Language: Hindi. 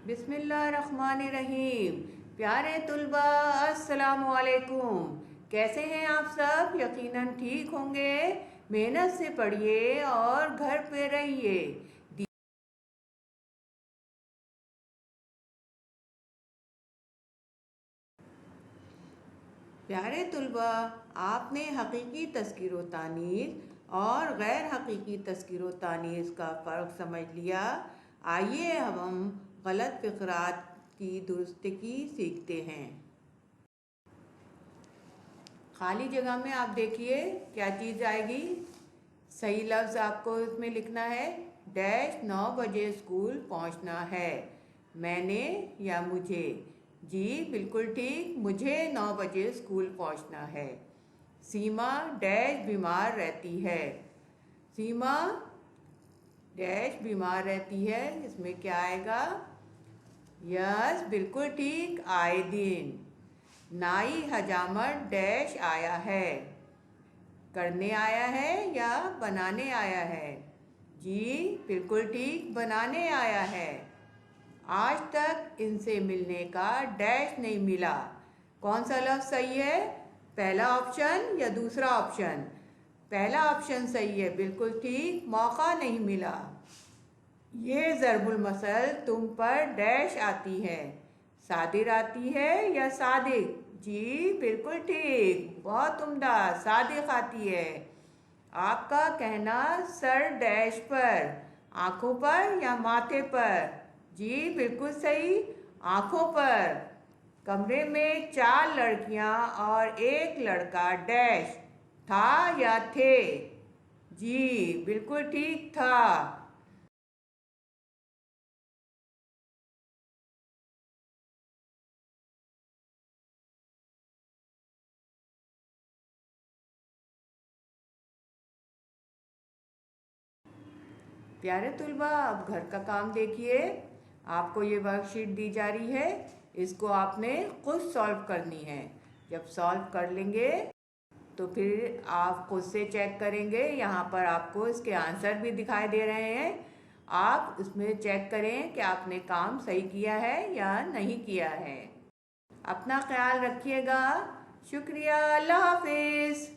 बिस्मिल्लाहिर्रहमानिर्रहीम। प्यारे तुलबा, अस्सलामु अलैकुम। कैसे हैं आप सब? यकीनन ठीक होंगे। मेहनत से पढ़िए और घर पे रहिए। प्यारे तुलबा, आपने हकीकी तज़किर तानीस और गैर हकीकी तज़किर तानीस का फ़र्क समझ लिया। आइए अब हम गलत फ़िक़रात की दुरुस्तगी सीखते हैं। खाली जगह में आप देखिए क्या चीज़ आएगी। सही लफ्ज़ आपको इसमें लिखना है। डैश 9 बजे स्कूल पहुंचना है। मैंने या मुझे? जी बिल्कुल ठीक, मुझे 9 बजे स्कूल पहुंचना है। सीमा डैश बीमार रहती है। सीमा डैश बीमार रहती है, इसमें क्या आएगा? यस बिल्कुल ठीक, आए दिन। नाई हजामत डैश आया है। करने आया है या बनाने आया है? जी बिल्कुल ठीक, बनाने आया है। आज तक इनसे मिलने का डैश नहीं मिला। कौन सा लफ्ज़ सही है? पहला ऑप्शन या दूसरा ऑप्शन? पहला ऑप्शन सही है, बिल्कुल ठीक, मौका नहीं मिला। ये ज़रबुल मसल तुम पर डैश आती है। सादिर आती है या सादिक? जी बिल्कुल ठीक, बहुत उम्दा, सादिक आती है। आपका कहना सर डैश पर, आंखों पर या माथे पर? जी बिल्कुल सही, आंखों पर। कमरे में 4 लड़कियां और 1 लड़का डैश था या थे? जी बिल्कुल ठीक, था। प्यारे तुलबा, अब घर का काम देखिए। आपको ये वर्कशीट दी जा रही है, इसको आपने खुद सॉल्व करनी है। जब सॉल्व कर लेंगे तो फिर आप खुद से चेक करेंगे। यहाँ पर आपको इसके आंसर भी दिखाई दे रहे हैं। आप उसमें चेक करें कि आपने काम सही किया है या नहीं किया है। अपना ख्याल रखिएगा। शुक्रिया, अल्लाह हाफिज़।